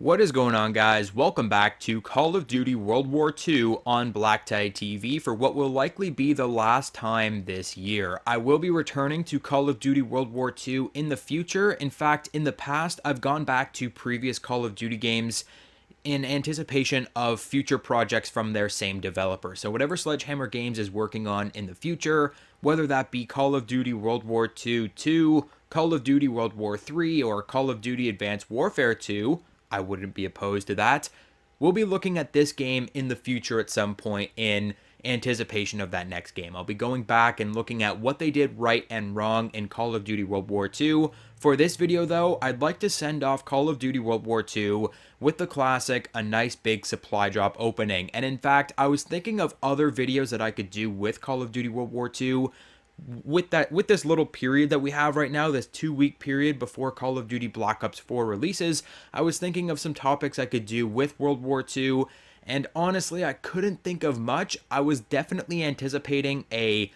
What is going on, guys? Welcome back to Call of Duty World War II on BlackTideTV for what will likely be the last time this year. I will be returning to Call of Duty World War II in the future. In fact, in the past, I've gone back to previous Call of Duty games in anticipation of future projects from their same developer. So whatever Sledgehammer Games is working on in the future, whether that be Call of Duty World War II 2, Call of Duty World War III, or Call of Duty Advanced Warfare 2, I wouldn't be opposed to that. We'll be looking at this game in the future at some point in anticipation of that next game. I'll be going back and looking at what they did right and wrong in Call of Duty World War II. For this video, though, I'd like to send off Call of Duty World War II with the classic, a nice big supply drop opening. And in fact, I was thinking of other videos that I could do with Call of Duty World War II with this little period that we have right now, this 2-week period before Call of Duty Black Ops 4 releases. I was thinking of some topics I could do with World War II, and honestly, I couldn't think of much. I was definitely anticipating a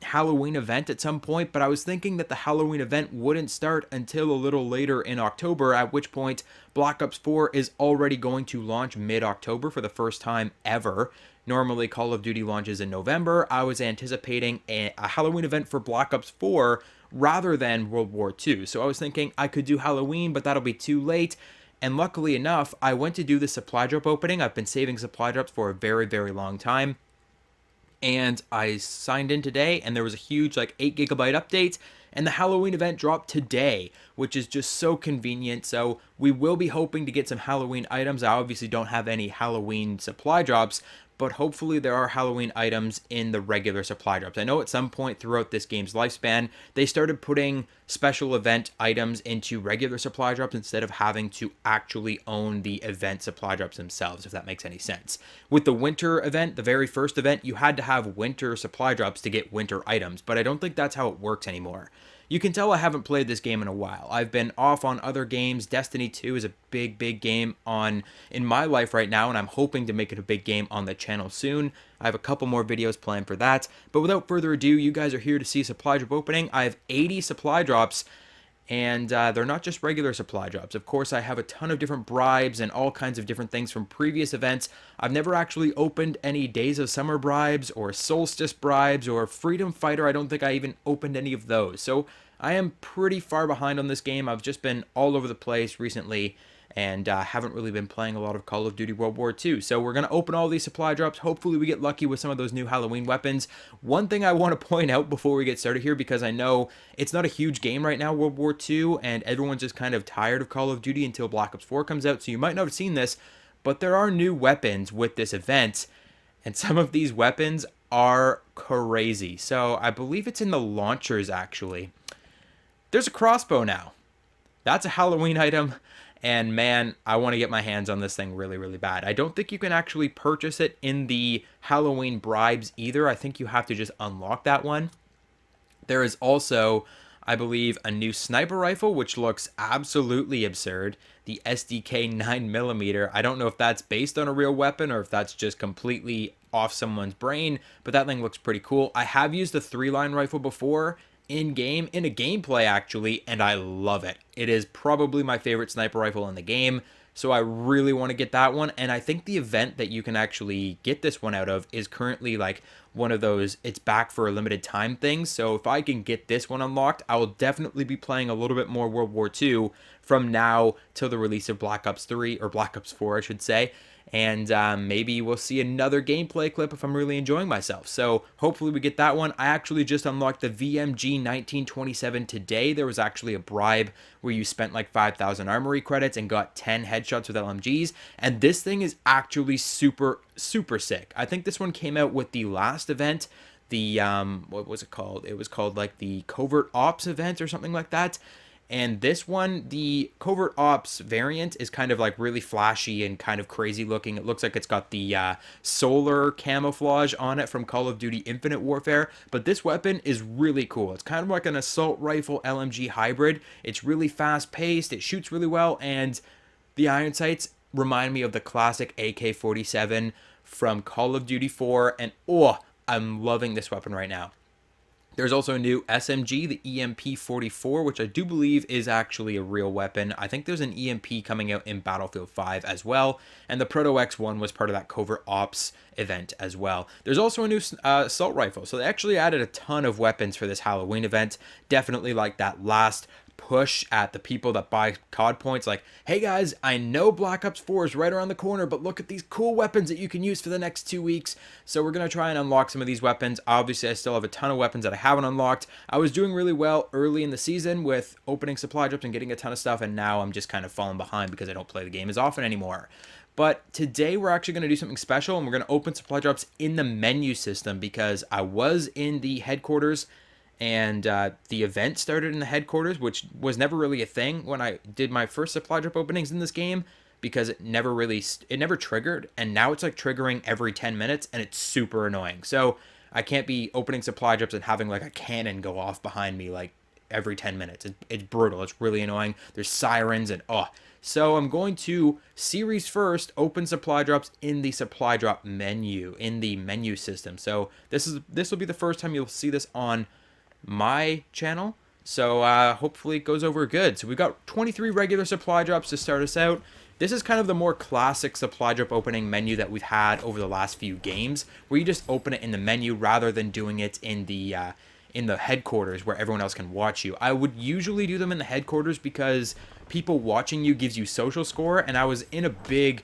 Halloween event at some point, but I was thinking that the Halloween event wouldn't start until a little later in October, at which point Black Ops 4 is already going to launch mid-October for the first time ever. Normally, Call of Duty launches in November. I was anticipating a Halloween event for Black Ops 4 rather than World War II. So I was thinking I could do Halloween, but that'll be too late. And luckily enough, I went to do the supply drop opening. I've been saving supply drops for a very, very long time. And I signed in today, and there was a huge 8 gigabyte update, and the Halloween event dropped today, which is just so convenient. So we will be hoping to get some Halloween items. I obviously don't have any Halloween supply drops, but hopefully there are Halloween items in the regular supply drops. I know at some point throughout this game's lifespan, they started putting special event items into regular supply drops instead of having to actually own the event supply drops themselves, if that makes any sense. With the winter event, the very first event, you had to have winter supply drops to get winter items, but I don't think that's how it works anymore. You can tell I haven't played this game in a while. I've been off on other games. Destiny 2 is a big game in my life right now, and I'm hoping to make it a big game on the channel soon. I have a couple more videos planned for that. But without further ado, you guys are here to see supply drop opening. I have 80 supply drops, and they're not just regular supply drops. Of course, I have a ton of different bribes and all kinds of different things from previous events. I've never actually opened any Days of Summer bribes or Solstice bribes or Freedom Fighter. I don't think I even opened any of those. So I am pretty far behind on this game. I've just been all over the place recently, and haven't really been playing a lot of Call of Duty World War II. So we're going to open all these supply drops. Hopefully we get lucky with some of those new Halloween weapons. One thing I want to point out before we get started here, because I know it's not a huge game right now, World War II, and everyone's just kind of tired of Call of Duty until Black Ops 4 comes out, so you might not have seen this, but there are new weapons with this event, and some of these weapons are crazy. So I believe it's in the launchers, actually. There's a crossbow now. That's a Halloween item. And man, I want to get my hands on this thing really, really bad. I don't think you can actually purchase it in the Halloween bribes either. I think you have to just unlock that one. There is also, I believe, a new sniper rifle, which looks absolutely absurd. The SDK 9mm. I don't know if that's based on a real weapon or if that's just completely off someone's brain, but that thing looks pretty cool. I have used the 3-line rifle before, in a gameplay actually, and I love it. It is probably my favorite sniper rifle in the game, so I really want to get that one. And I think the event that you can actually get this one out of is currently one of those it's back for a limited time things. So if I can get this one unlocked, I will definitely be playing a little bit more World War II from now till the release of Black Ops 3, or Black Ops 4 I should say. And maybe we'll see another gameplay clip if I'm really enjoying myself. So hopefully we get that one. I actually just unlocked the VMG 1927 today. There was actually a bribe where you spent 5,000 armory credits and got 10 headshots with LMGs. And this thing is actually super sick. I think this one came out with the last event. The, what was it called? It was called the Covert Ops event or something like that. And this one, the Covert Ops variant, is kind of really flashy and kind of crazy looking. It looks like it's got the solar camouflage on it from Call of Duty Infinite Warfare. But this weapon is really cool. It's kind of like an assault rifle LMG hybrid. It's really fast paced. It shoots really well. And the iron sights remind me of the classic AK-47 from Call of Duty 4. And oh, I'm loving this weapon right now. There's also a new SMG, the EMP-44, which I do believe is actually a real weapon. I think there's an EMP coming out in Battlefield 5 as well, and the Proto X1 was part of that Covert Ops event as well. There's also a new assault rifle, so they actually added a ton of weapons for this Halloween event. Definitely like that last push at the people that buy COD points, like, hey guys, I know Black Ops 4 is right around the corner, but look at these cool weapons that you can use for the next 2 weeks. So we're going to try and unlock some of these weapons. Obviously, I still have a ton of weapons that I haven't unlocked. I was doing really well early in the season with opening supply drops and getting a ton of stuff, and now I'm just kind of falling behind because I don't play the game as often anymore. But today we're actually going to do something special, and we're going to open supply drops in the menu system because I was in the headquarters, and the event started in the headquarters, which was never really a thing when I did my first supply drop openings in this game, because it never triggered, and now it's like triggering every 10 minutes, and it's super annoying. So I can't be opening supply drops and having like a cannon go off behind me like every 10 minutes. It's brutal. It's really annoying. There's sirens and So I'm going to series first open supply drops in the supply drop menu, in the menu system. So this will be the first time you'll see this on my channel, so hopefully it goes over good. So we've got 23 regular supply drops to start us out. This is kind of the more classic supply drop opening menu that we've had over the last few games, where you just open it in the menu rather than doing it in the headquarters where everyone else can watch you. I would usually do them in the headquarters because people watching you gives you social score, and I was on a big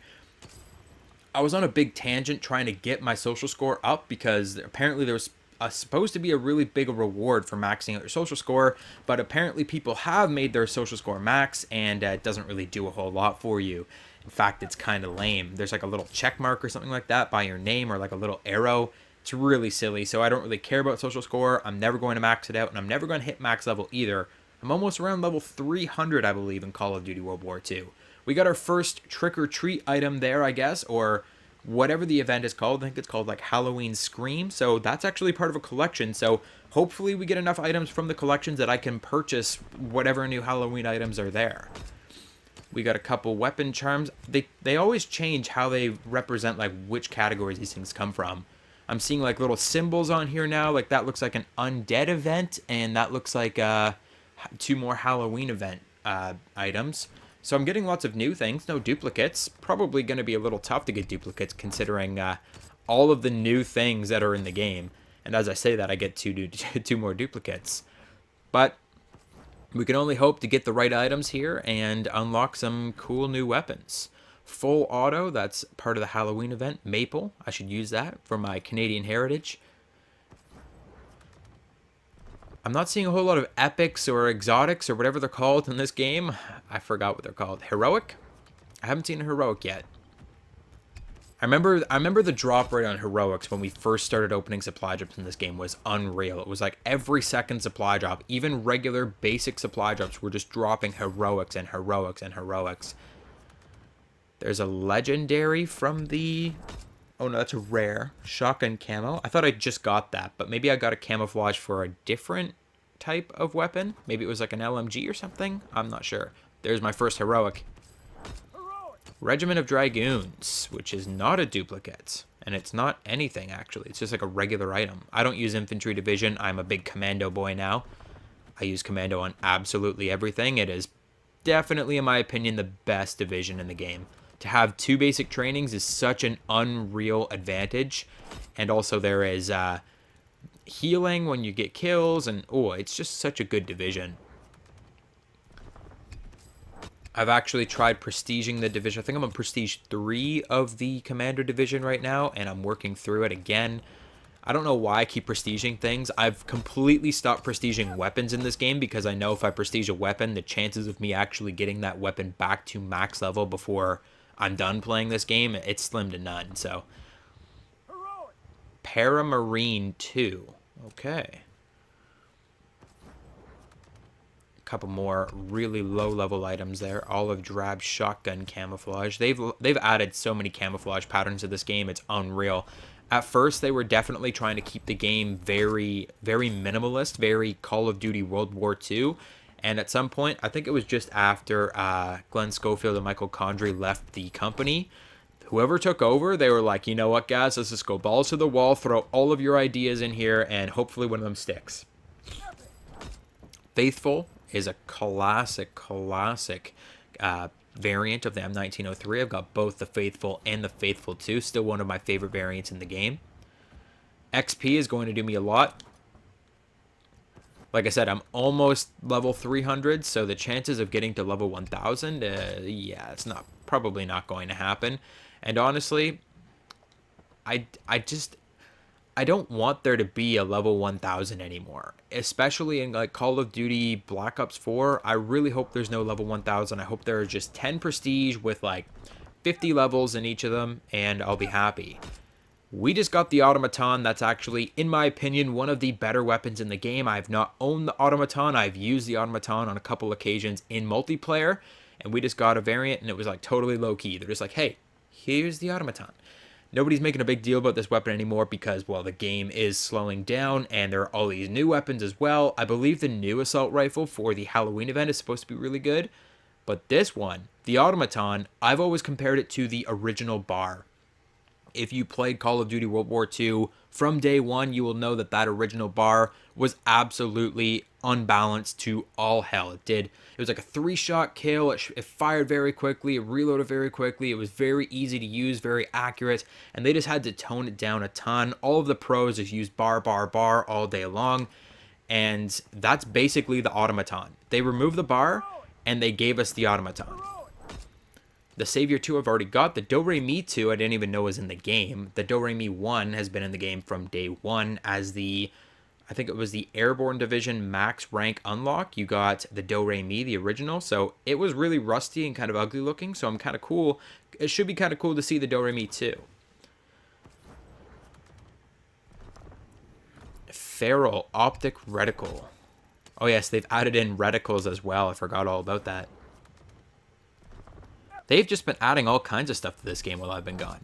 tangent trying to get my social score up because apparently there was supposed to be a really big reward for maxing out your social score, but apparently people have made their social score max, and it doesn't really do a whole lot for you. In fact, it's kind of lame. There's like a little check mark or something like that by your name, or like a little arrow. It's really silly, so I don't really care about social score. I'm never going to max it out, and I'm never going to hit max level either. I'm almost around level 300, I believe, in Call of Duty World War II. We got our first trick-or-treat item there, I guess, or whatever the event is called. I think it's called like Halloween Scream, so that's actually part of a collection. So hopefully we get enough items from the collections that I can purchase whatever new Halloween items are there. We got a couple weapon charms. They always change how they represent like which categories these things come from. I'm seeing like little symbols on here now, like that looks like an undead event, and that looks like 2 more Halloween event items. So I'm getting lots of new things, no duplicates. Probably going to be a little tough to get duplicates considering all of the new things that are in the game. And as I say that, I get two more duplicates. But we can only hope to get the right items here and unlock some cool new weapons. Full auto, that's part of the Halloween event. Maple, I should use that for my Canadian heritage. I'm not seeing a whole lot of epics or exotics or whatever they're called in this game. I forgot what they're called. Heroic? I haven't seen a heroic yet. I remember the drop rate on heroics when we first started opening supply drops in this game was unreal. It was like every second supply drop, even regular basic supply drops were just dropping heroics and heroics and heroics. There's a legendary from the... Oh no, that's a rare. Shotgun camo. I thought I just got that, but maybe I got a camouflage for a different type of weapon. Maybe it was like an LMG or something. I'm not sure. There's my first heroic. Regiment of Dragoons, which is not a duplicate. And it's not anything, actually. It's just like a regular item. I don't use infantry division. I'm a big commando boy now. I use commando on absolutely everything. It is definitely, in my opinion, the best division in the game. To have 2 basic trainings is such an unreal advantage. And also there is healing when you get kills. And it's just such a good division. I've actually tried prestiging the division. I think I'm on prestige 3 of the commander division right now. And I'm working through it again. I don't know why I keep prestiging things. I've completely stopped prestiging weapons in this game because I know if I prestige a weapon, the chances of me actually getting that weapon back to max level before I'm done playing this game, it's slim to none. So, Paramarine 2. Okay. A couple more really low-level items there. Olive drab shotgun camouflage. They've added so many camouflage patterns to this game. It's unreal. At first, they were definitely trying to keep the game very, very minimalist, very Call of Duty World War II. And at some point, I think it was just after Glenn Schofield and Michael Condrey left the company, whoever took over, they were like, you know what, guys, let's just go balls to the wall, throw all of your ideas in here, and hopefully one of them sticks. Faithful is a classic variant of the M1903. I've got both the Faithful and the Faithful 2. Still one of my favorite variants in the game. XP is going to do me a lot. Like I said, I'm almost level 300, so the chances of getting to level 1000, yeah, it's probably not going to happen. And honestly, I don't want there to be a level 1000 anymore, especially in like Call of Duty Black Ops 4. I really hope there's no level 1000. I hope there are just 10 prestige with like 50 levels in each of them, and I'll be happy. We just got the Automaton. That's actually, in my opinion, one of the better weapons in the game. I've not owned the Automaton. I've used the Automaton on a couple occasions in multiplayer, and we just got a variant, and it was like totally low-key. They're just like, hey, here's the Automaton. Nobody's making a big deal about this weapon anymore because, well, the game is slowing down, and there are all these new weapons as well. I believe the new assault rifle for the Halloween event is supposed to be really good, but this one, the Automaton, I've always compared it to the original bar. If you played Call of Duty World War II from day one, you will know that that original bar was absolutely unbalanced to all hell. It was like a 3-shot kill. It fired very quickly. It reloaded very quickly. It was very easy to use, very accurate, and they just had to tone it down a ton. All of the pros just used bar all day long, and that's basically the Automaton. They removed the bar, and they gave us the Automaton. The Savior 2 I've already got. The Do-Re-Mi 2 I didn't even know was in the game. The Do-Re-Mi 1 has been in the game from day one as the, I think it was the Airborne Division Max Rank Unlock. You got the Do-Re-Mi, the original. So it was really rusty and kind of ugly looking. So I'm kind of cool. It should be kind of cool to see the Do-Re-Mi 2. Feral Optic Reticle. Oh yes, they've added in reticles as well. I forgot all about that. They've just been adding all kinds of stuff to this game while I've been gone.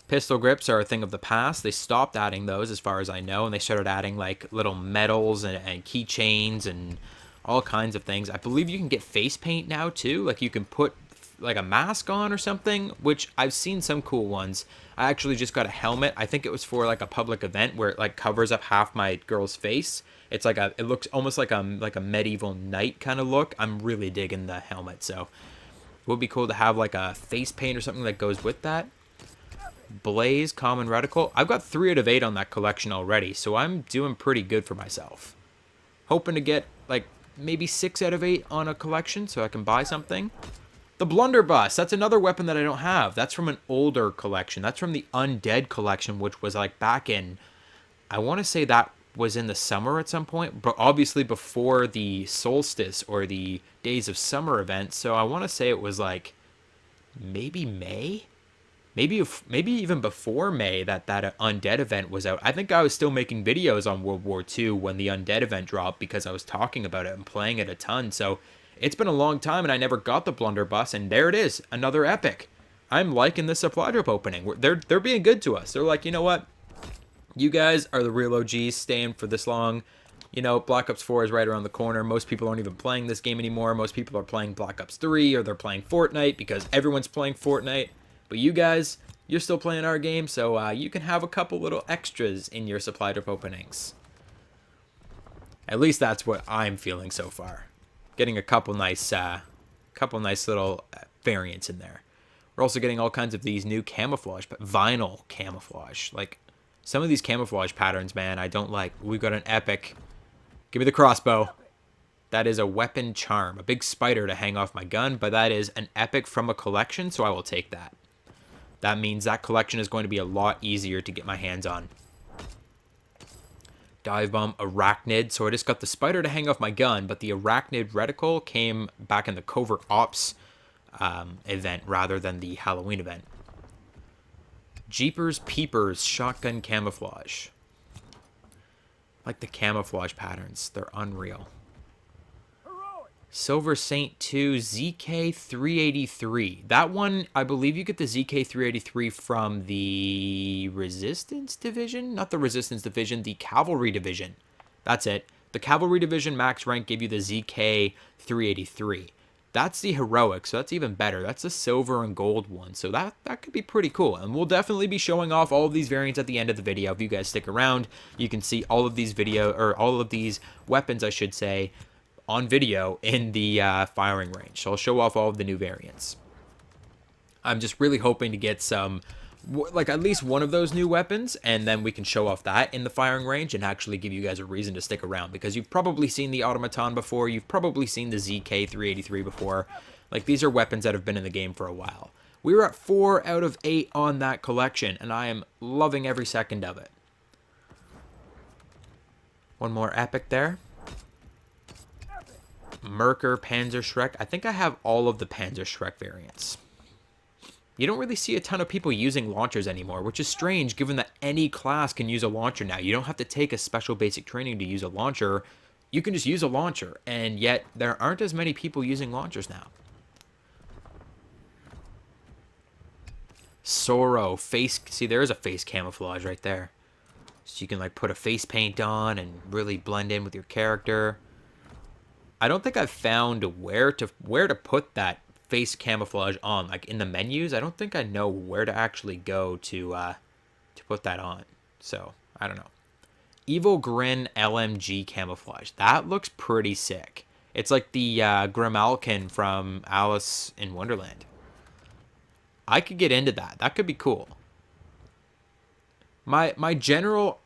Pistol grips are a thing of the past. They stopped adding those as far as I know, and they started adding like little medals and keychains and all kinds of things. I believe you can get face paint now too. Like you can put like a mask on or something, which I've seen some cool ones. I actually just got a helmet. I think it was for like a public event where it like covers up half my girl's face. It's like it looks almost like a medieval knight kind of look. I'm really digging the helmet, so it would be cool to have like a face paint or something that goes with that. Blaze, Common Reticle. I've got 3 out of 8 on that collection already, so I'm doing pretty good for myself. Hoping to get like maybe 6 out of 8 on a collection so I can buy something. The Blunderbuss. That's another weapon that I don't have. That's from an older collection. That's from the Undead collection, which was like back in, I want to say that was in the summer at some point, but obviously before the solstice or the days of summer event. So I want to say it was like maybe May, maybe even before May that Undead event was out. I think I was still making videos on World War II when the Undead event dropped because I was talking about it and playing it a ton. So it's been a long time and I never got the Blunderbuss, and there it is, another epic. I'm liking this supply drop opening. They're being good to us. They're like, you know what? You guys are the real OGs, staying for this long. You know, Black Ops 4 is right around the corner. Most people aren't even playing this game anymore. Most people are playing Black Ops 3 or they're playing Fortnite because everyone's playing Fortnite. But you guys, you're still playing our game, so you can have a couple little extras in your supply drop openings. At least that's what I'm feeling so far. Getting a couple nice little variants in there. We're also getting all kinds of these new camouflage, vinyl camouflage. Like, some of these camouflage patterns, man, I don't like. We've got an epic. Give me the crossbow. That is a weapon charm. A big spider to hang off my gun, but that is an epic from a collection, so I will take that. That means that collection is going to be a lot easier to get my hands on. Dive bomb, arachnid. So I just got the spider to hang off my gun, but the arachnid reticle came back in the Covert Ops event rather than the Halloween event. Jeepers Peepers shotgun camouflage. Like the camouflage patterns. They're unreal. Silver Saint 2 ZK383. That one, I believe you get the ZK383 from the Resistance Division? Not the Resistance Division, the Cavalry Division. That's it. The Cavalry Division max rank gave you the ZK383. That's the heroic, so that's even better. That's the silver and gold one, so that could be pretty cool. And we'll definitely be showing off all of these variants at the end of the video. If you guys stick around, you can see all of these all of these weapons, I should say, on video in the firing range. So I'll show off all of the new variants. I'm just really hoping to get some, like at least one of those new weapons, and then we can show off that in the firing range and actually give you guys a reason to stick around, because you've probably seen the Automaton before, you've probably seen the ZK383 before. Like, these are weapons that have been in the game for a while. We were at 4 out of 8 on that collection, and I am loving every second of it. One more epic there. Merker, Panzerschreck. I think I have all of the Panzerschreck variants. You don't really see a ton of people using launchers anymore, which is strange given that any class can use a launcher now. You don't have to take a special basic training to use a launcher. You can just use a launcher, and yet there aren't as many people using launchers now. Sorrow, face, see there's a face camouflage right there. So you can like put a face paint on and really blend in with your character. I don't think I've found where to put that face camouflage on, like in the menus. I don't think I know where to actually go to put that on. So I don't know. Evil Grin LMG camouflage. That looks pretty sick. It's like the Grimalkin from Alice in Wonderland. I could get into that. That could be cool. My general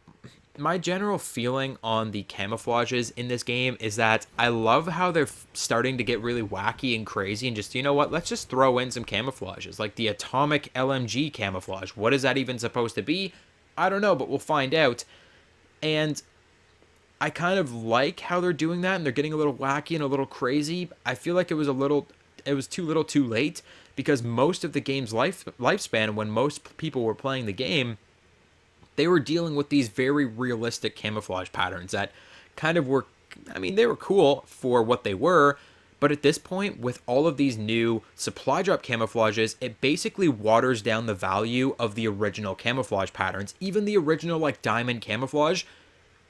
feeling on the camouflages in this game is that I love how they're starting to get really wacky and crazy, and just, you know what, let's just throw in some camouflages, like the atomic LMG camouflage. What is that even supposed to be? I don't know, but we'll find out. And I kind of like how they're doing that, and they're getting a little wacky and a little crazy. I feel like it was too little too late, because most of the game's lifespan, when most people were playing the game, they were dealing with these very realistic camouflage patterns that kind of were, I mean, they were cool for what they were, but at this point, with all of these new supply drop camouflages, it basically waters down the value of the original camouflage patterns. Even the original, like, diamond camouflage,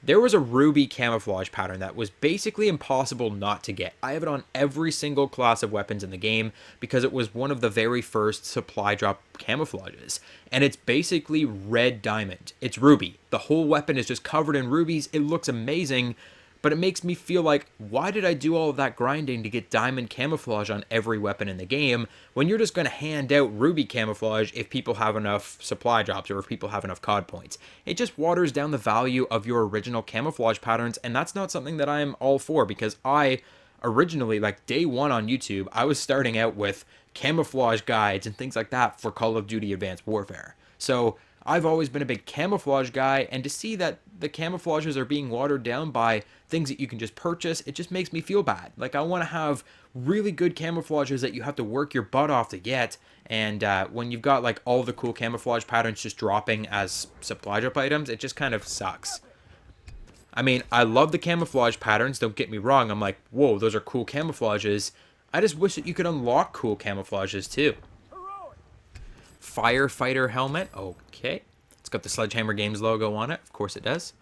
there was a ruby camouflage pattern that was basically impossible not to get. I have it on every single class of weapons in the game because it was one of the very first supply drop camouflages. And it's basically red diamond. It's ruby. The whole weapon is just covered in rubies. It looks amazing, but it makes me feel like, why did I do all of that grinding to get diamond camouflage on every weapon in the game when you're just going to hand out ruby camouflage if people have enough supply drops or if people have enough COD points? It just waters down the value of your original camouflage patterns, and that's not something that I'm all for, because I originally, like day one on YouTube, I was starting out with camouflage guides and things like that for Call of Duty Advanced Warfare. So I've always been a big camouflage guy, and to see that the camouflages are being watered down by things that you can just purchase, it just makes me feel bad. Like, I want to have really good camouflages that you have to work your butt off to get, and when you've got like all the cool camouflage patterns just dropping as supply drop items, it just kind of sucks. I mean, I love the camouflage patterns, don't get me wrong. I'm like, whoa, those are cool camouflages. I just wish that you could unlock cool camouflages too. Firefighter helmet. Okay. It's got the Sledgehammer Games logo on it. Of course it does.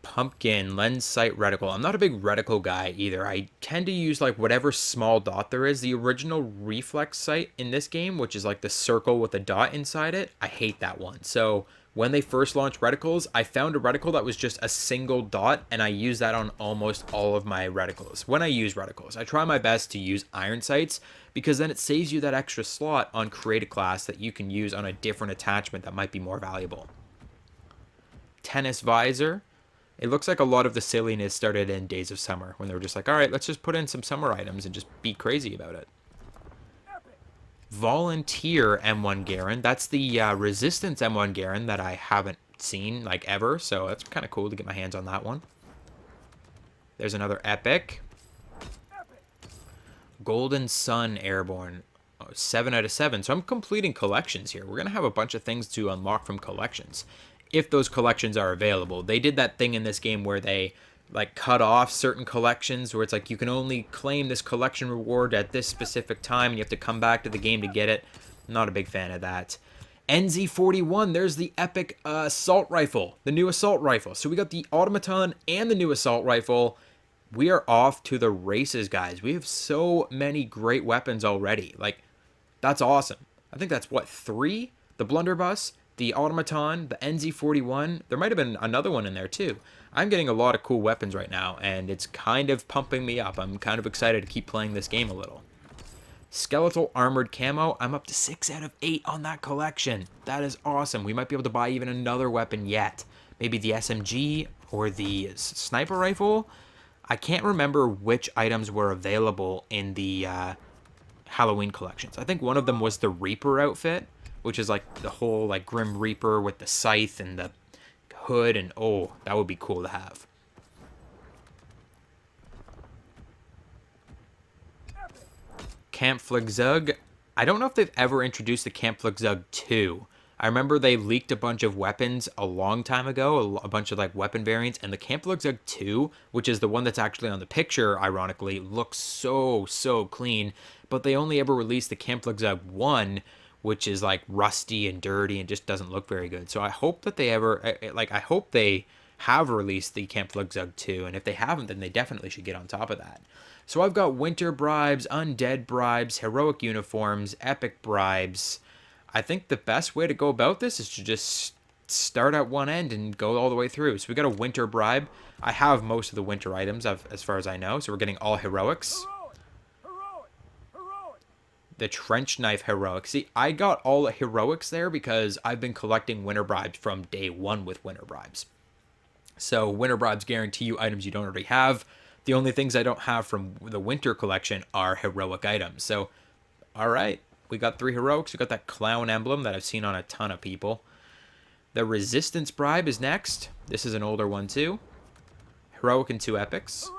Pumpkin lens sight reticle. I'm not a big reticle guy either. I tend to use like whatever small dot there is. The original reflex sight in this game, which is like the circle with a dot inside it, I hate that one. So when they first launched reticles, I found a reticle that was just a single dot, and I use that on almost all of my reticles. When I use reticles, I try my best to use iron sights, because then it saves you that extra slot on create a class that you can use on a different attachment that might be more valuable. Tennis visor. It looks like a lot of the silliness started in Days of Summer, when they were just like, all right, let's just put in some summer items and just be crazy about it. Volunteer M1 Garen. That's the Resistance M1 Garen that I haven't seen like ever, so that's kind of cool to get my hands on that one. There's another epic. Golden Sun Airborne. Oh, 7 out of 7. So I'm completing collections here. We're going to have a bunch of things to unlock from collections, if those collections are available. They did that thing in this game where they like cut off certain collections, where it's like you can only claim this collection reward at this specific time and you have to come back to the game to get it. I'm not a big fan of that. NZ41, there's the epic assault rifle, the new assault rifle. So we got the automaton and the new assault rifle. We are off to the races, guys. We have so many great weapons already. Like, that's awesome. I think that's what, 3? The blunderbuss, the Automaton, the NZ41. There might have been another one in there too. I'm getting a lot of cool weapons right now, and it's kind of pumping me up. I'm kind of excited to keep playing this game a little. Skeletal Armored Camo. I'm up to 6 out of 8 on that collection. That is awesome. We might be able to buy even another weapon yet. Maybe the SMG or the sniper rifle. I can't remember which items were available in the Halloween collections. I think one of them was the Reaper outfit, which is like the whole like Grim Reaper with the scythe and the hood, and oh, that would be cool to have. Kampflugzeug. I don't know if they've ever introduced the Kampflugzeug 2. I remember they leaked a bunch of weapons a long time ago, a bunch of like weapon variants, and the Kampflugzeug 2, which is the one that's actually on the picture, ironically, looks so clean, but they only ever released the Kampflugzeug 1, which is like rusty and dirty and just doesn't look very good. So I hope that they ever, I hope they have released the Kampflugzeug 2, and if they haven't, then they definitely should get on top of that. So I've got winter bribes, undead bribes, heroic uniforms, epic bribes. I think the best way to go about this is to just start at one end and go all the way through. So we got a winter bribe. I have most of the winter items as far as I know. So we're getting all heroics. The trench knife heroic. See, I got all the heroics there because I've been collecting winter bribes from day one with winter bribes. So winter bribes guarantee you items you don't already have. The only things I don't have from the winter collection are heroic items. So, all right. We got 3 heroics. We got that clown emblem that I've seen on a ton of people. The resistance bribe is next. This is an older one too. Heroic and 2 epics.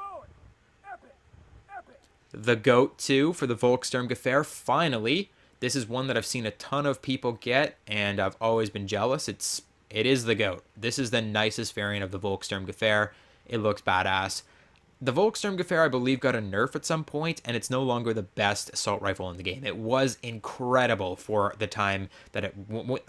The goat 2 for the Volkssturmgewehr. Finally, this is one that I've seen a ton of people get, and I've always been jealous. It is the goat. This is the nicest variant of the Volkssturmgewehr. It looks badass. The Volkssturmgewehr, I believe, got a nerf at some point, and it's no longer the best assault rifle in the game. It was incredible for the time that at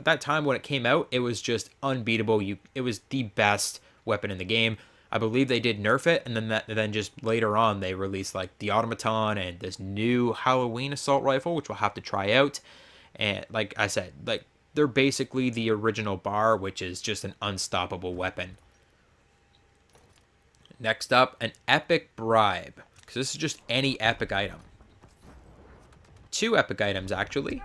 that time when it came out. It was just unbeatable. It was the best weapon in the game. I believe they did nerf it, and then just later on they released like the Automaton and this new Halloween assault rifle, which we'll have to try out. And like I said, like they're basically the original bar, which is just an unstoppable weapon. Next up, an epic bribe, because this is just any epic item. 2 epic items, actually.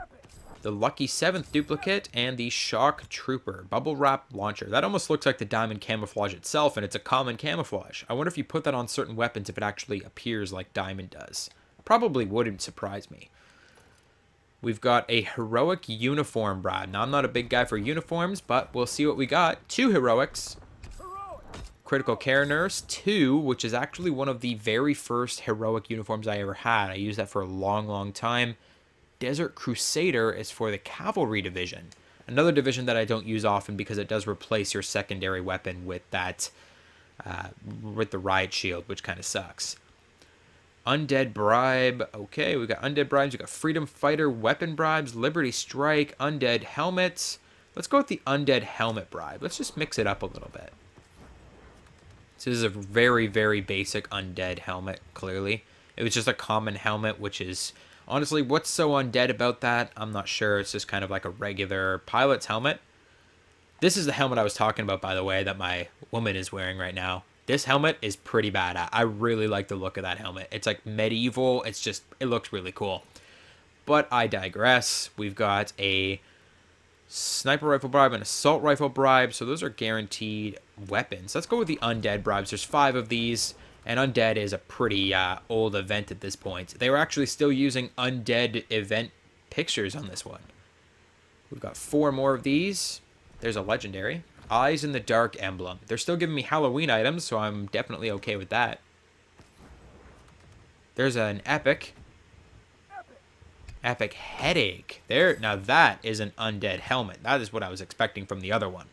The Lucky 7th duplicate and the Shock Trooper bubble wrap launcher. That almost looks like the diamond camouflage itself, and it's a common camouflage. I wonder if you put that on certain weapons if it actually appears like diamond does. Probably wouldn't surprise me. We've got a heroic uniform bribe. Now, I'm not a big guy for uniforms, but we'll see what we got. 2 heroics. Critical Care Nurse 2, which is actually one of the very first heroic uniforms I ever had. I used that for a long time. Desert Crusader is for the Cavalry Division. Another division that I don't use often because it does replace your secondary weapon with that, with the Riot Shield, which kind of sucks. Undead Bribe. Okay, we got Undead Bribes. We got Freedom Fighter Weapon Bribes, Liberty Strike, Undead Helmets. Let's go with the Undead Helmet Bribe. Let's just mix it up a little bit. So this is a very basic undead helmet, clearly. It was just a common helmet, which is, honestly, what's so undead about that? I'm not sure. It's just kind of like a regular pilot's helmet. This is the helmet I was talking about, by the way, that my woman is wearing right now. This helmet is pretty bad. I really like the look of that helmet. It's like medieval. It looks really cool. But I digress. We've got a sniper rifle bribe and assault rifle bribe, so those are guaranteed weapons. Let's go with the undead bribes. There's 5 of these, and undead is a pretty old event at this point. They were actually still using undead event pictures on this one. We've got 4 more of these. There's a legendary. Eyes in the Dark emblem. They're still giving me Halloween items, so I'm definitely okay with that. There's an epic. Epic Headache. There, now that is an undead helmet. That is what I was expecting from the other one.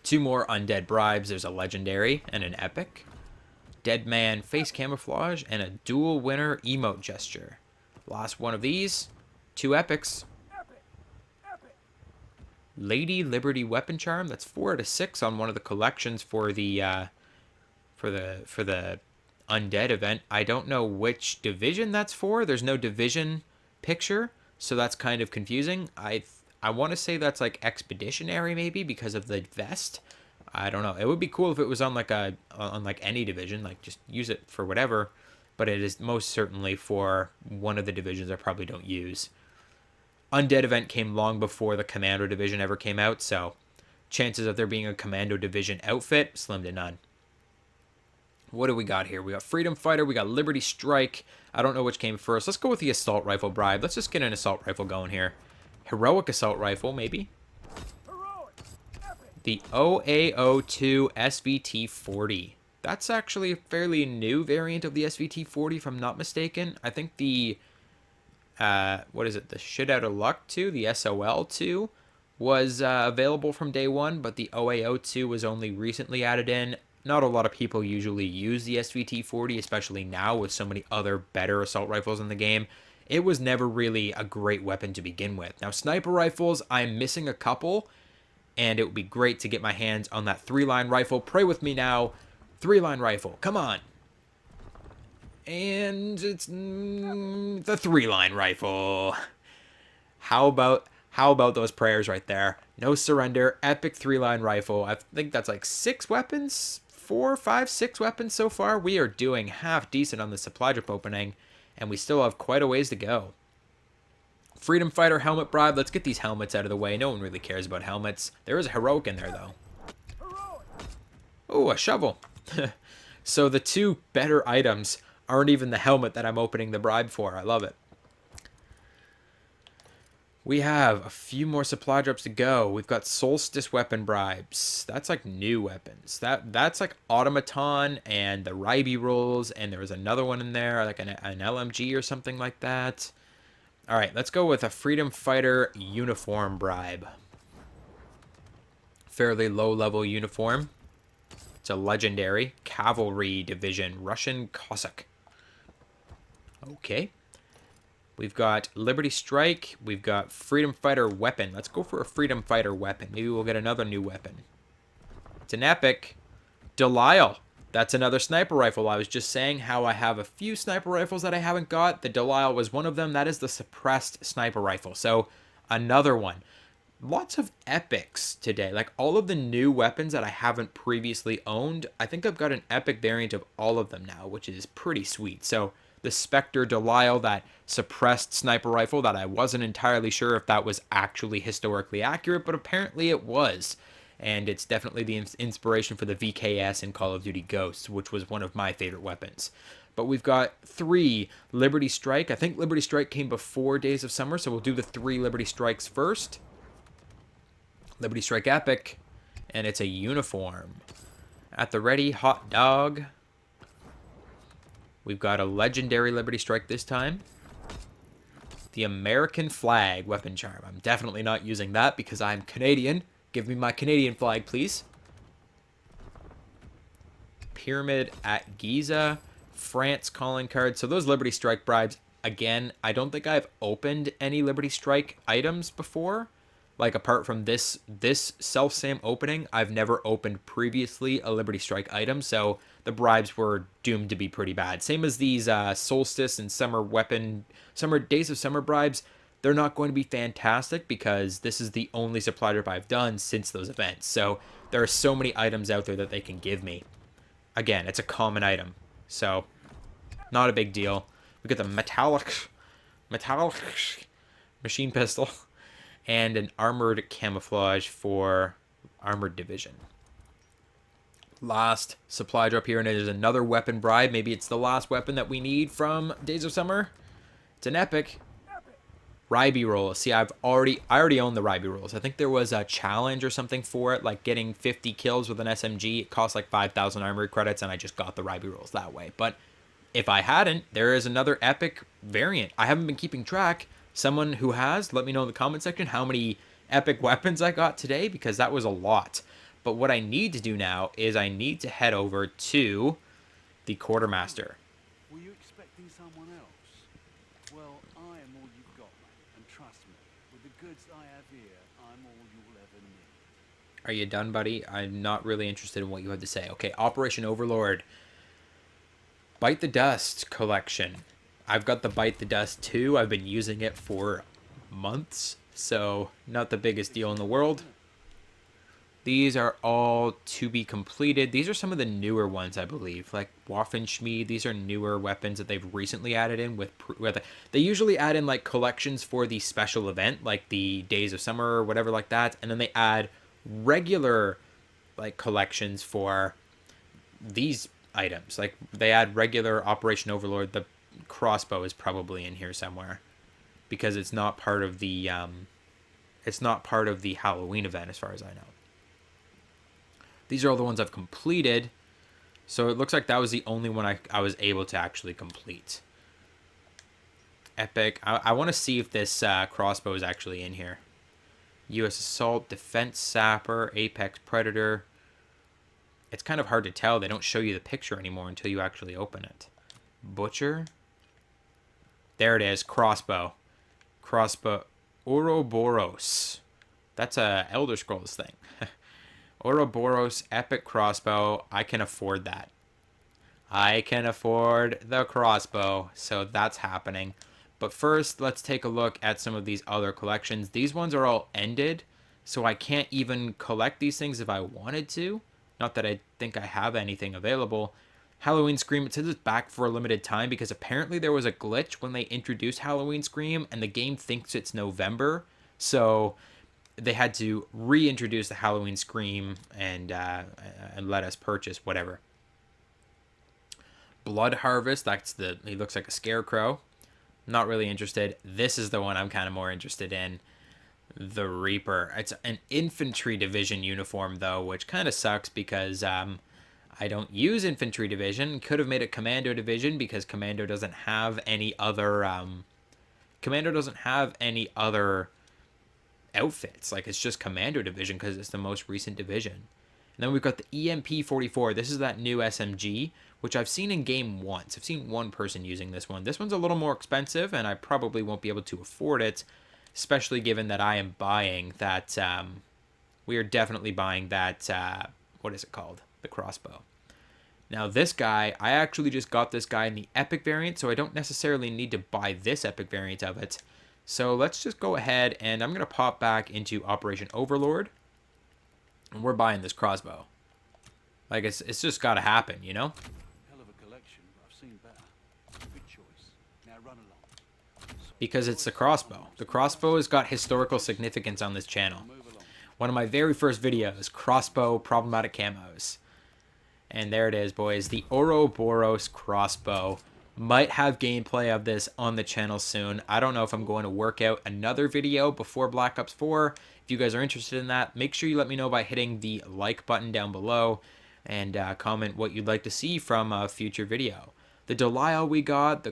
2 more undead bribes. There's a legendary and an epic. Dead Man face camouflage and a dual winner emote gesture. Last one of these. 2 epics. Lady Liberty weapon charm. That's 4 out of 6 on one of the collections for the undead event. I don't know which division that's for. There's no division picture, so that's kind of confusing. I want to say that's like expeditionary maybe because of the vest. I don't know. It would be cool if it was on like any division, like just use it for whatever, but it is most certainly for one of the divisions I probably don't use. Undead event came long before the Commando division ever came out, so chances of there being a Commando division outfit, slim to none. What do we got here? We got Freedom Fighter, we got Liberty Strike. I don't know which came first. Let's go with the Assault Rifle bribe. Let's just get an Assault Rifle going here. Heroic Assault Rifle, maybe. The OAO2 SVT-40. That's actually a fairly new variant of the SVT-40, if I'm not mistaken. I think the, what is it? The Shit Out of Luck 2, the SOL2, was available from day one, but the OAO2 was only recently added in. Not a lot of people usually use the SVT-40, especially now with so many other better assault rifles in the game. It was never really a great weapon to begin with. Now, sniper rifles, I'm missing a couple, and it would be great to get my hands on that 3-line rifle. Pray with me now. 3-line rifle, come on. And it's the 3-line rifle. How about those prayers right there? No surrender, epic 3-line rifle. I think that's like 6 weapons, 4, 5, 6 weapons so far. We are doing half decent on the supply drop opening, and we still have quite a ways to go. Freedom Fighter helmet bribe. Let's get these helmets out of the way. No one really cares about helmets. There is a heroic in there, though. Oh, a shovel. So the 2 better items aren't even the helmet that I'm opening the bribe for. I love it. We have a few more supply drops to go. We've got Solstice weapon bribes. That's like new weapons. That's like Automaton and the Ryby rolls, and there was another one in there, like an LMG or something like that. All right, let's go with a Freedom Fighter uniform bribe. Fairly low-level uniform. It's a legendary cavalry division, Russian Cossack. Okay. We've got Liberty Strike. We've got Freedom Fighter weapon. Let's go for a Freedom Fighter weapon. Maybe we'll get another new weapon. It's an epic. Delisle. That's another sniper rifle. I was just saying how I have a few sniper rifles that I haven't got. The Delisle was one of them. That is the suppressed sniper rifle. So another one. Lots of epics today. Like all of the new weapons that I haven't previously owned. I think I've got an epic variant of all of them now, which is pretty sweet. So the Spectre Delisle, that suppressed sniper rifle that I wasn't entirely sure if that was actually historically accurate, but apparently it was. And it's definitely the inspiration for the VKS in Call of Duty Ghosts, which was one of my favorite weapons. But we've got 3 Liberty Strike. I think Liberty Strike came before Days of Summer, so we'll do the 3 Liberty Strikes first. Liberty Strike Epic, and it's a uniform. At the ready, hot dog. We've got a legendary Liberty Strike this time. The American flag weapon charm. I'm definitely not using that because I'm Canadian. Give me my Canadian flag, please. Pyramid at Giza. France calling card. So those Liberty Strike bribes, again, I don't think I've opened any Liberty Strike items before. Like, apart from this self-same opening, I've never opened previously a Liberty Strike item, so the bribes were doomed to be pretty bad. Same as these Solstice and Days of Summer bribes. They're not going to be fantastic because this is the only supply drop I've done since those events. So there are so many items out there that they can give me. Again, it's a common item, so not a big deal. We got the metallic machine pistol. And an armored camouflage for armored division. Last supply drop here, and there's another weapon bribe. Maybe it's the last weapon that we need from Days of Summer. It's an epic. Ryby roll. See, I already own the Ryby rolls. I think there was a challenge or something for it, like getting 50 kills with an SMG. It cost like 5,000 armory credits, and I just got the Ryby rolls that way. But if I hadn't, there is another epic variant. I haven't been keeping track. Someone who has, let me know in the comment section how many epic weapons I got today, because that was a lot. But what I need to do now is I need to head over to the Quartermaster. Were you expecting someone else? Well, I am all you've got, mate. And trust me, with the goods I have here, I'm all you'll ever need. Are you done, buddy? I'm not really interested in what you have to say. Okay, Operation Overlord. Bite the Dust collection. I've got the Bite the Dust 2. I've been using it for months so not the biggest deal in the Exciting, world. isn't it? These are all to be completed. These are some of the newer ones, I believe, like Waffenschmied. These are newer weapons that they've recently added in with they usually add in like collections for the special event, like the Days of Summer or whatever like that, and then they add regular like collections for these items. Like they add regular Operation Overlord. The crossbow is probably in here somewhere because it's not part of the Halloween event as far as I know. These are all the ones I've completed. So it looks like that was the only one I was able to actually complete. Epic. I want to see if this crossbow is actually in here. U.S. Assault, Defense Sapper, Apex Predator. It's kind of hard to tell. They don't show you the picture anymore until you actually open it. Butcher. There it is. Crossbow. Crossbow. Ouroboros. That's a Elder Scrolls thing. Ouroboros Epic Crossbow. I can afford that. I can afford the crossbow. So that's happening. But first, let's take a look at some of these other collections. These ones are all ended. So I can't even collect these things if I wanted to. Not that I think I have anything available. Halloween Scream, it says it's back for a limited time because apparently there was a glitch when they introduced Halloween Scream and the game thinks it's November. So they had to reintroduce the Halloween Scream and let us purchase whatever. Blood Harvest, he looks like a scarecrow. Not really interested. This is the one I'm kind of more interested in. The Reaper. It's an infantry division uniform though, which kind of sucks because I don't use infantry division. Could have made it commando division because commando doesn't have any other outfits. Like it's just commando division because it's the most recent division. And then we've got the EMP-44. This is that new SMG, which I've seen in game once. I've seen one person using this one. This one's a little more expensive, and I probably won't be able to afford it, especially given that I am buying that. We are definitely buying that. What is it called? The crossbow. Now this guy, I actually just got this guy in the epic variant, so I don't necessarily need to buy this epic variant of it. So let's just go ahead, and I'm going to pop back into Operation Overlord. And we're buying this crossbow. Like, it's just got to happen, you know? Hell of a collection, but I've seen better. Good choice. Now run along. Because it's the crossbow. The crossbow has got historical significance on this channel. Move along. One of my very first videos, crossbow problematic camos. And there it is, boys. The Ouroboros crossbow. Might have gameplay of this on the channel soon. I don't know if I'm going to work out another video before Black Ops 4. If you guys are interested in that, make sure you let me know by hitting the like button down below and comment what you'd like to see from a future video. The Delisle we got,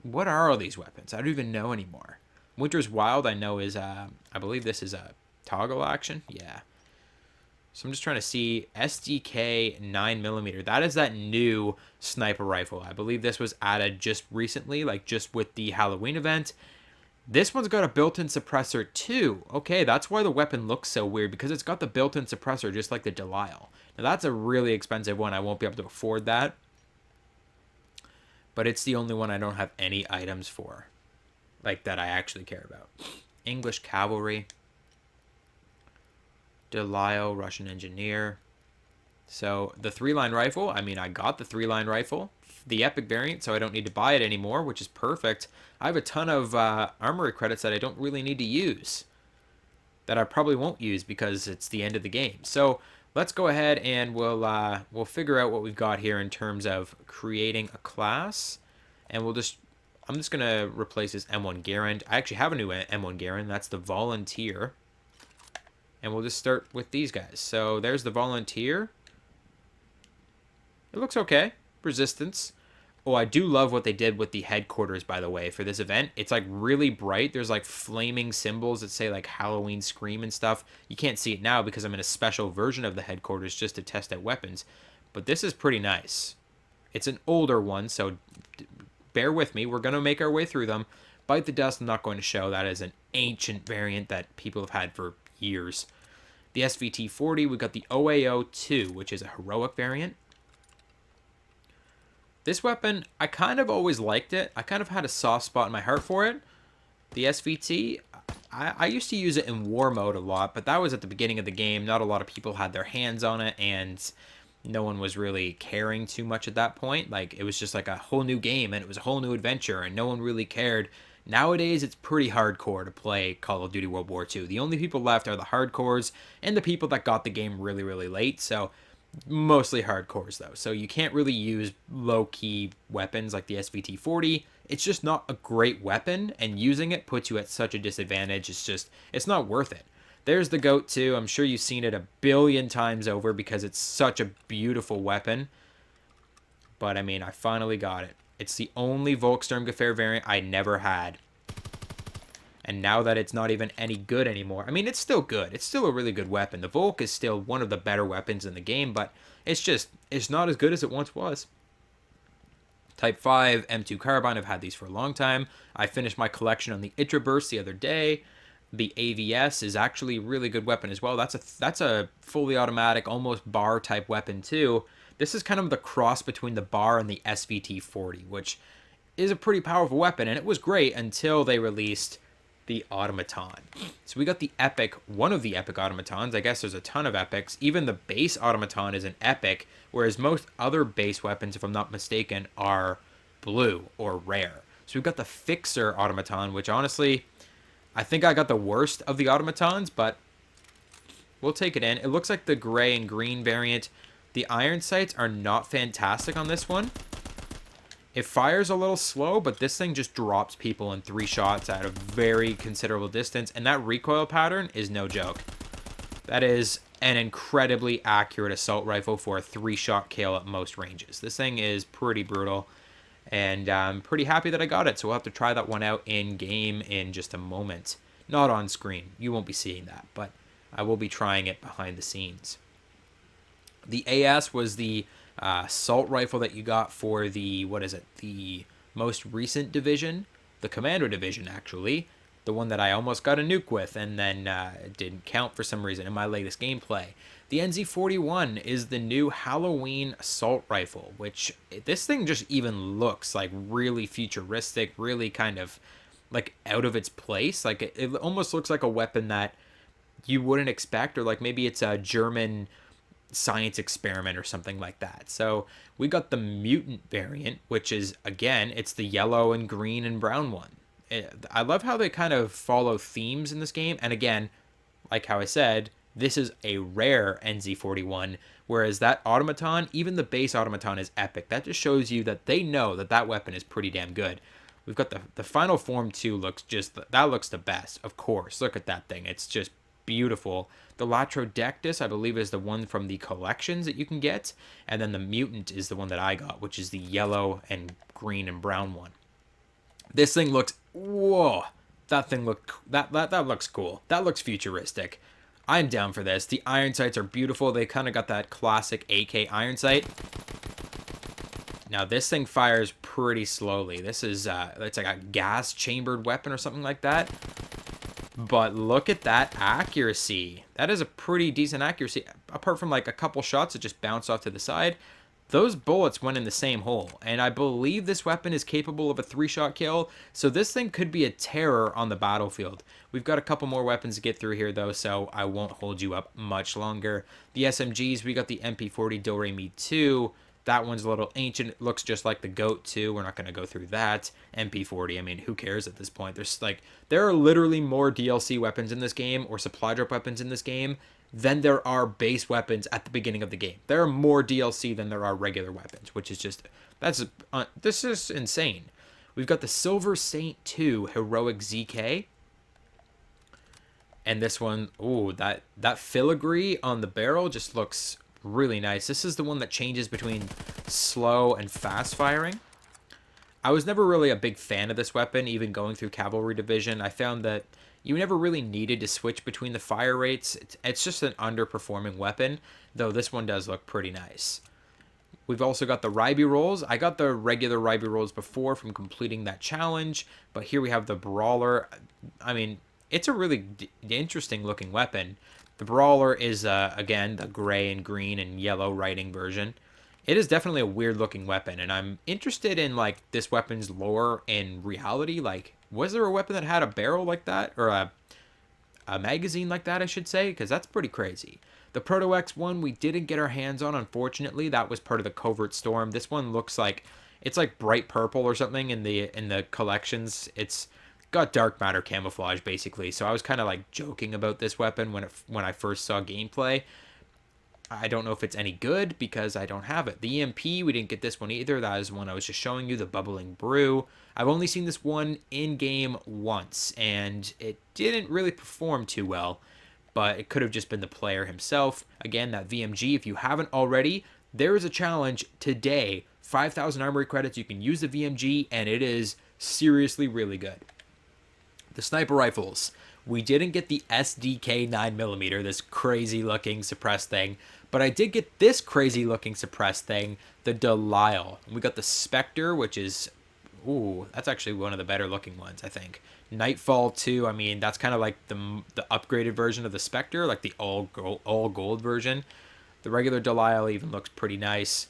what are all these weapons? I don't even know anymore. Winter's Wild I know is, I believe this is a toggle action. Yeah. So I'm just trying to see SDK 9mm. That is that new sniper rifle. I believe this was added just recently, like just with the Halloween event. This one's got a built-in suppressor too. Okay, that's why the weapon looks so weird, because it's got the built-in suppressor just like the Delisle. Now that's a really expensive one. I won't be able to afford that. But it's the only one I don't have any items for, like that I actually care about. English Cavalry. Delisle, Russian Engineer. So the 3-line rifle, I mean, I got the 3-line rifle, the epic variant, so I don't need to buy it anymore, which is perfect. I have a ton of armory credits that I don't really need to use, that I probably won't use because it's the end of the game. So let's go ahead and we'll figure out what we've got here in terms of creating a class, and I'm just gonna replace this M1 Garand. I actually have a new M1 Garand. That's the Volunteer. And we'll just start with these guys. So there's the Volunteer. It looks okay. Resistance. Oh, I do love what they did with the headquarters, by the way, for this event. It's like really bright. There's like flaming symbols that say like Halloween Scream and stuff. You can't see it now because I'm in a special version of the headquarters just to test out weapons. But this is pretty nice. It's an older one, so bear with me. We're going to make our way through them. Bite the Dust I'm not going to show. That is an ancient variant that people have had for years. The SVT-40, we got the OAO-2, which is a heroic variant. This weapon, I kind of always liked it. I kind of had a soft spot in my heart for it. The SVT, I used to use it in war mode a lot, but that was at the beginning of the game. Not a lot of people had their hands on it, and no one was really caring too much at that point. Like, it was just like a whole new game, and it was a whole new adventure, and no one really cared. Nowadays, it's pretty hardcore to play Call of Duty World War II. The only people left are the hardcores and the people that got the game really, really late. So, mostly hardcores, though. So, you can't really use low-key weapons like the SVT-40. It's just not a great weapon, and using it puts you at such a disadvantage. It's not worth it. There's the GOAT too. I'm sure you've seen it a billion times over because it's such a beautiful weapon. But I mean, I finally got it. It's the only Volkssturmgewehr variant I never had. And now that it's not even any good anymore, I mean, it's still good. It's still a really good weapon. The Volk is still one of the better weapons in the game, but it's not as good as it once was. Type 5 M2 carbine, I've had these for a long time. I finished my collection on the Itra Burst the other day. The AVS is actually a really good weapon as well. That's a fully automatic, almost bar type weapon too. This is kind of the cross between the bar and the SVT-40, which is a pretty powerful weapon, and it was great until they released the automaton. So we got the epic, one of the epic automatons. I guess there's a ton of epics. Even the base automaton is an epic, whereas most other base weapons, if I'm not mistaken, are blue or rare. So we've got the fixer automaton, which honestly, I think I got the worst of the automatons, but we'll take it in. It looks like the gray and green variant. The iron sights are not fantastic on this one. It fires a little slow, but this thing just drops people in 3 shots at a very considerable distance, and that recoil pattern is no joke. That is an incredibly accurate assault rifle for a 3-shot kill at most ranges. This thing is pretty brutal, and I'm pretty happy that I got it, so we'll have to try that one out in-game in just a moment. Not on screen. You won't be seeing that, but I will be trying it behind the scenes. The AS was the assault rifle that you got for the, the most recent division, the Commando division, actually. The one that I almost got a nuke with, and then it didn't count for some reason in my latest gameplay. The NZ41 is the new Halloween assault rifle, which this thing just even looks like really futuristic, really kind of like out of its place. Like it almost looks like a weapon that you wouldn't expect, or like maybe it's a German science experiment or something like that. So we got the mutant variant, which is, again, it's the yellow and green and brown one. I love how they kind of follow themes in this game. And again, like how I said, this is a rare NZ41, whereas that automaton, even the base automaton, is epic. That just shows you that they know that that weapon is pretty damn good. We've got the final form too. That looks the best, of course. Look at that thing. It's just beautiful. The Latrodectus, I believe, is the one from the collections that you can get, and then the mutant is the one that I got, which is the yellow and green and brown one. This thing looks, whoa, that looks cool. That looks futuristic. I'm down for this. The iron sights are beautiful. They kind of got that classic AK iron sight. Now this thing fires pretty slowly. This is it's like a gas chambered weapon or something like that. But look at that accuracy. That is a pretty decent accuracy. Apart from like a couple shots that just bounce off to the side, those bullets went in the same hole. And I believe this weapon is capable of a 3-shot kill. So this thing could be a terror on the battlefield. We've got a couple more weapons to get through here though, so I won't hold you up much longer. The SMGs, we got the MP40 Do-Re-Mi 2. That one's a little ancient. It looks just like the GOAT too. We're not going to go through that. MP40, I mean, who cares at this point? There are literally more DLC weapons in this game, or supply drop weapons in this game, than there are base weapons at the beginning of the game. There are more DLC than there are regular weapons, which is just, this is insane. We've got the Silver Saint 2 Heroic ZK. And this one, ooh, that filigree on the barrel just looks really nice. This is the one that changes between slow and fast firing. I was never really a big fan of this weapon, even going through Cavalry Division. I found that you never really needed to switch between the fire rates. It's just an underperforming weapon, though this one does look pretty nice. We've also got the Ryby rolls. I got the regular Ryby rolls before from completing that challenge, but here we have the Brawler. I mean, it's a really interesting looking weapon. The Brawler is, again, the gray and green and yellow writing version. It is definitely a weird looking weapon, and I'm interested in like this weapon's lore in reality. Like, was there a weapon that had a barrel like that, or a magazine like that, I should say, because that's pretty crazy. The Proto X one we didn't get our hands on, unfortunately. That was part of the Covert Storm. This one looks like it's like bright purple or something in the collections. It's got dark matter camouflage basically. So I was kind of like joking about this weapon when I first saw gameplay. I don't know if it's any good because I don't have it. The EMP, we didn't get this one either. That is one I was just showing you, the Bubbling Brew. I've only seen this one in-game once, and it didn't really perform too well, but it could have just been the player himself. Again, that VMG, if you haven't already, there is a challenge today. 5,000 armory credits, you can use the VMG, and it is seriously really good. The sniper rifles. We didn't get the SDK 9mm, this crazy looking suppressed thing, but I did get this crazy looking suppressed thing, the Delisle. We got the Spectre, which is, ooh, that's actually one of the better looking ones, I think. Nightfall 2, I mean, that's kind of like the upgraded version of the Spectre, like the all gold version. The regular Delisle even looks pretty nice.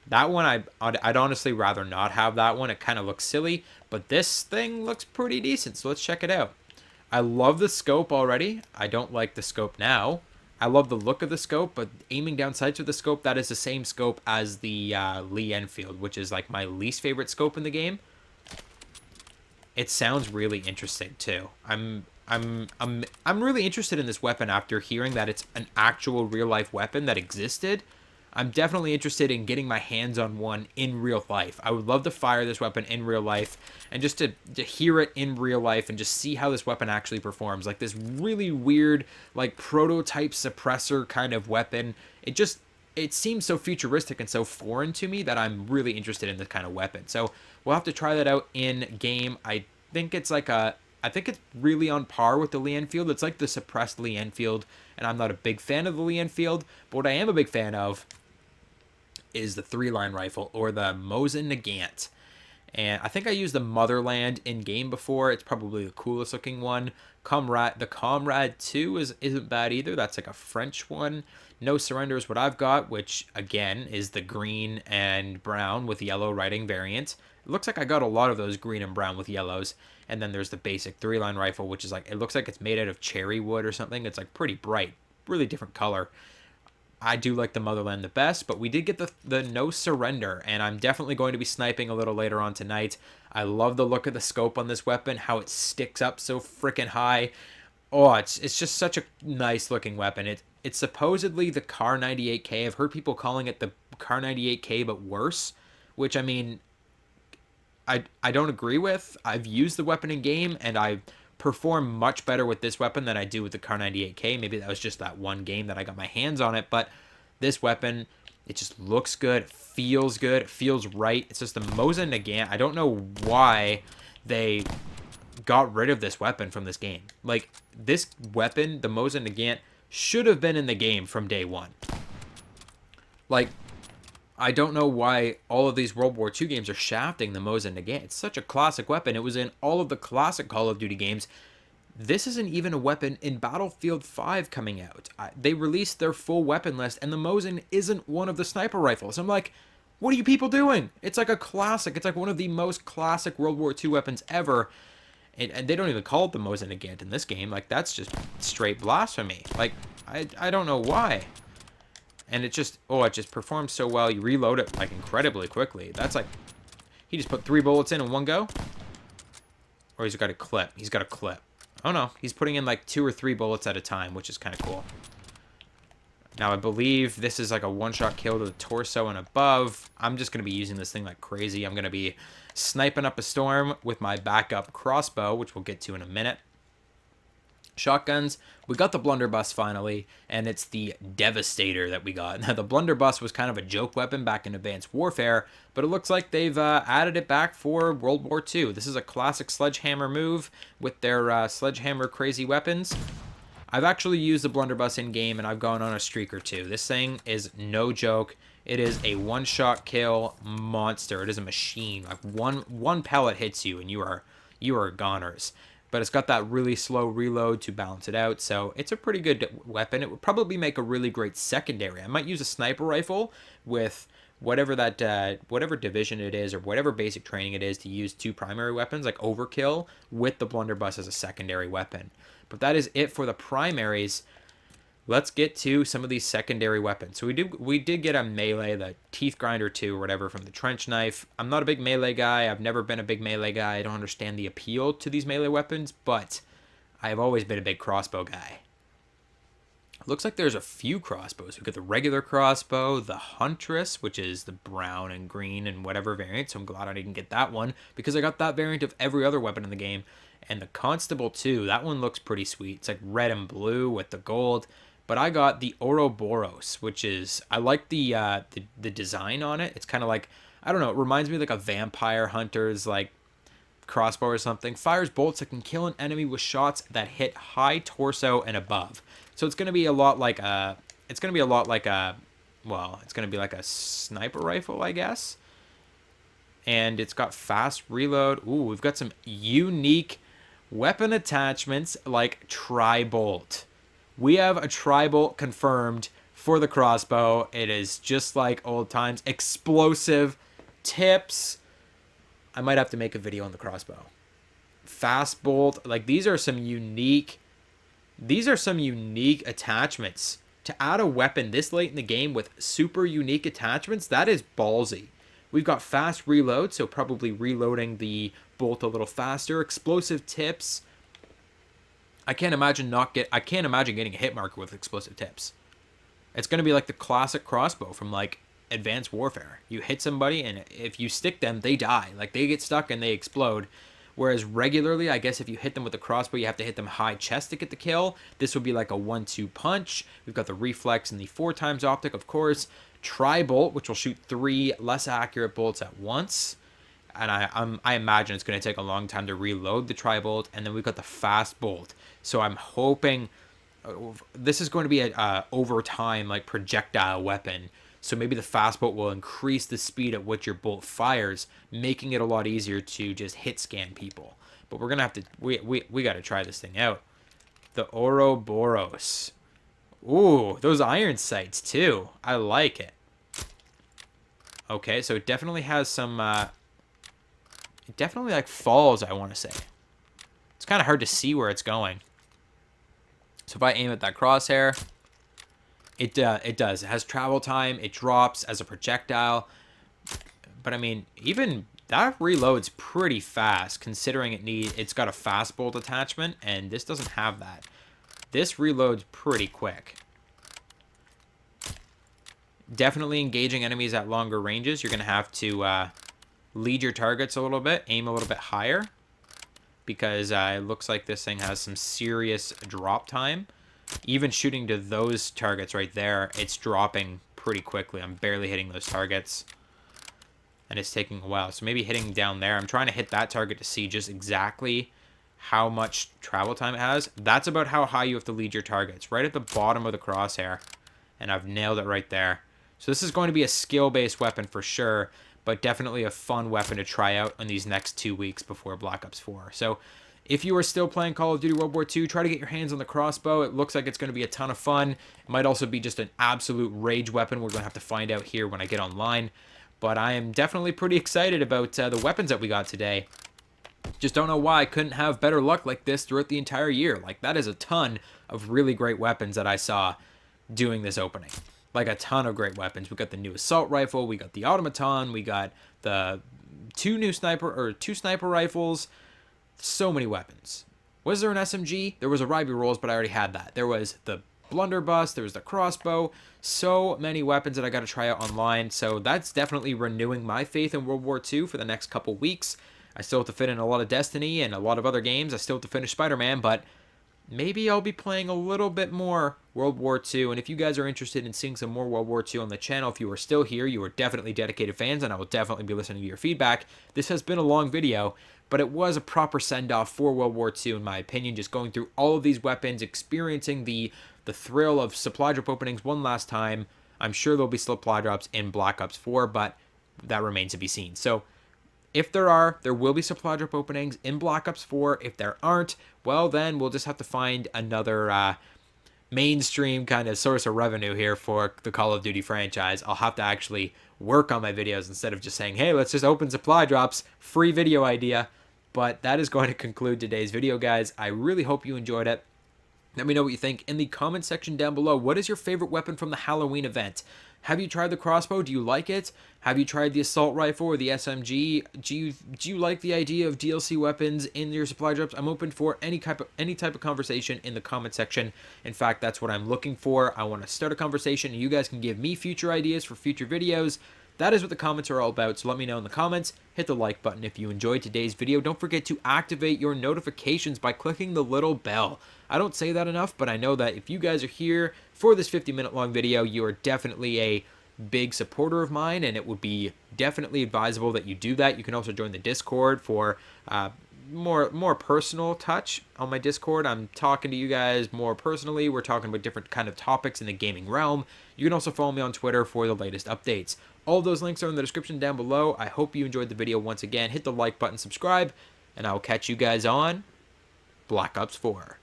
That one, I'd honestly rather not have that one. It kind of looks silly, but this thing looks pretty decent, so let's check it out. I love the scope already. I don't like the scope now. I love the look of the scope, but aiming down sights with the scope, that is the same scope as the Lee Enfield, which is like my least favorite scope in the game. It sounds really interesting too. I'm really interested in this weapon after hearing that it's an actual real life weapon that existed. I'm definitely interested in getting my hands on one in real life. I would love to fire this weapon in real life and just to hear it in real life and just see how this weapon actually performs. Like this really weird, like prototype suppressor kind of weapon. It seems so futuristic and so foreign to me that I'm really interested in this kind of weapon. So we'll have to try that out in game. I think it's really on par with the Lee Enfield. It's like the suppressed Lee Enfield, and I'm not a big fan of the Lee Enfield, but what I am a big fan of is the 3-line rifle, or the Mosin Nagant. And I think I used the Motherland in game before. It's probably the coolest looking one. The Comrade 2 isn't bad either. That's like a French one. No Surrender is what I've got, which again is the green and brown with yellow writing variant. It looks like I got a lot of those green and brown with yellows. And then there's the basic 3-line rifle, which is like, it looks like it's made out of cherry wood or something. It's like pretty bright, really different color. I do like the Motherland the best, but we did get the No Surrender, and I'm definitely going to be sniping a little later on tonight. I love the look of the scope on this weapon, how it sticks up so freaking high. Oh, it's just such a nice looking weapon. It's supposedly the Kar 98K. I've heard people calling it the Kar 98K, but worse, which I mean, I don't agree with. I've used the weapon in game, and I perform much better with this weapon than I do with the Kar 98K. Maybe that was just that one game that I got my hands on it, but this weapon, it just looks good, feels good, it feels right. It's just the Mosin Nagant. I don't know why they got rid of this weapon from this game. Like, this weapon, the Mosin Nagant, should have been in the game from day one. Like, I don't know why all of these World War II games are shafting the Mosin Nagant. It's such a classic weapon. It was in all of the classic Call of Duty games. This isn't even a weapon in Battlefield 5 coming out. They released their full weapon list, and the Mosin isn't one of the sniper rifles. I'm like, what are you people doing? It's like a classic. It's like one of the most classic World War II weapons ever. And they don't even call it the Mosin Nagant in this game. Like, that's just straight blasphemy. Like, I don't know why. And it just performs so well. You reload it, like, incredibly quickly. That's like, he just put 3 bullets in one go? Or he's got a clip. He's got a clip. Oh, no. He's putting in, like, 2 or 3 bullets at a time, which is kind of cool. Now, I believe this is, like, a one-shot kill to the torso and above. I'm just going to be using this thing like crazy. I'm going to be sniping up a storm with my backup crossbow, which we'll get to in a minute. Shotguns, we got the blunderbuss finally, and it's the Devastator that we got. Now, the blunderbuss was kind of a joke weapon back in Advanced Warfare, but it looks like they've added it back for World War II. This is a classic Sledgehammer move with their Sledgehammer crazy weapons. I've actually used the blunderbuss in game, and I've gone on a streak or two. This thing is no joke. It is a one-shot kill monster. It is a machine. Like one pellet hits you, and you are goners. But it's got that really slow reload to balance it out, so it's a pretty good weapon. It would probably make a really great secondary. I might use a sniper rifle with whatever division it is or whatever basic training it is to use 2 primary weapons like overkill with the blunderbuss as a secondary weapon. But that is it for the primaries. Let's get to some of these secondary weapons. So we did get a melee, the Teeth Grinder 2 or whatever from the Trench Knife. I'm not a big melee guy. I've never been a big melee guy. I don't understand the appeal to these melee weapons, but I've always been a big crossbow guy. Looks like there's a few crossbows. We've got the regular crossbow, the Huntress, which is the brown and green and whatever variant, so I'm glad I didn't get that one, because I got that variant of every other weapon in the game. And the Constable 2, that one looks pretty sweet. It's like red and blue with the gold. But I got the Ouroboros, which is, I like the design on it. It's kind of like, I don't know, it reminds me of like a Vampire Hunter's like crossbow or something. Fires bolts that can kill an enemy with shots that hit high torso and above. So it's going to be a lot like a, it's going to be like a sniper rifle, I guess. And it's got fast reload. Ooh, we've got some unique weapon attachments like tri-bolt. We have a tri-bolt confirmed for the crossbow. It is just like old times. Explosive tips. I might have to make a video on the crossbow. Fast bolt. Like these are some unique attachments. To add a weapon this late in the game with super unique attachments, that is ballsy. We've got fast reload, so probably reloading the bolt a little faster. Explosive tips. I can't imagine getting a hit marker with explosive tips. It's going to be like the classic crossbow from like Advanced Warfare. You hit somebody and if you stick them, they die. Like they get stuck and they explode. Whereas regularly, I guess if you hit them with a crossbow, you have to hit them high chest to get the kill. This would be like a 1-2 punch. We've got the reflex and the 4x optic, of course. Tri-bolt, which will shoot 3 less accurate bolts at once. And I imagine it's going to take a long time to reload the tri-bolt. And then we've got the fast bolt. So I'm hoping this is going to be a over time like projectile weapon. So maybe the fast bolt will increase the speed at which your bolt fires, making it a lot easier to just hit scan people. But we're gonna have to we got to try this thing out. The Ouroboros. Ooh, those iron sights too. I like it. Okay, so it definitely has some. It definitely like falls, I want to say. It's kind of hard to see where it's going. So if I aim at that crosshair, it does. It has travel time. It drops as a projectile. But I mean, even that reloads pretty fast, considering it's got a fast bolt attachment, and this doesn't have that. This reloads pretty quick. Definitely engaging enemies at longer ranges. You're gonna have to lead your targets a little bit, aim a little bit higher, because it looks like this thing has some serious drop time. Even shooting to those targets right there, it's dropping pretty quickly. I'm barely hitting those targets, and it's taking a while. So maybe hitting down there. I'm trying to hit that target to see just exactly how much travel time it has. That's about how high you have to lead your targets, right at the bottom of the crosshair, and I've nailed it right there. So this is going to be a skill-based weapon for sure, but definitely a fun weapon to try out in these next 2 weeks before Black Ops 4. So if you are still playing Call of Duty World War II, try to get your hands on the crossbow. It looks like it's going to be a ton of fun. It might also be just an absolute rage weapon. We're going to have to find out here when I get online. But I am definitely pretty excited about the weapons that we got today. Just don't know why I couldn't have better luck like this throughout the entire year. Like, that is a ton of really great weapons that I saw doing this opening. Like, a ton of great weapons. We got the new assault rifle. We got the automaton. We got the two sniper rifles. So many weapons. Was there an SMG? There was a Ribey Rolls, but I already had that. There was the blunderbuss. There was the crossbow. So many weapons that I got to try out online. So that's definitely renewing my faith in World War II for the next couple weeks. I still have to fit in a lot of Destiny and a lot of other games. I still have to finish Spider-Man, but maybe I'll be playing a little bit more World War II. And if you guys are interested in seeing some more World War II on the channel, if you are still here, you are definitely dedicated fans, and I will definitely be listening to your feedback. This has been a long video, but it was a proper send-off for World War II, in my opinion, just going through all of these weapons, experiencing the thrill of supply drop openings one last time. I'm sure there'll be supply drops in Black Ops 4, but that remains to be seen. So if there will be supply drop openings in Black Ops 4. If there aren't, well, then we'll just have to find another mainstream kind of source of revenue here for the Call of Duty franchise. I'll have to actually work on my videos instead of just saying, hey, let's just open supply drops, free video idea. But that is going to conclude today's video, guys. I really hope you enjoyed it. Let me know what you think in the comment section down below. What is your favorite weapon from the Halloween event? Have you tried the crossbow? Do you like it? Have you tried the assault rifle or the SMG? Do you like the idea of DLC weapons in your supply drops? I'm open for any type of conversation in the comment section. In fact, that's what I'm looking for. I want to start a conversation, and you guys can give me future ideas for future videos. That is what the comments are all about, so let me know in the comments. Hit the like button if you enjoyed today's video. Don't forget to activate your notifications by clicking the little bell. I don't say that enough, but I know that if you guys are here for this 50-minute long video, you are definitely a big supporter of mine, and it would be definitely advisable that you do that. You can also join the Discord for more personal touch on my Discord. I'm talking to you guys more personally. We're talking about different kind of topics in the gaming realm. You can also follow me on Twitter for the latest updates. All those links are in the description down below. I hope you enjoyed the video once again. Hit the like button, subscribe, and I'll catch you guys on Black Ops 4.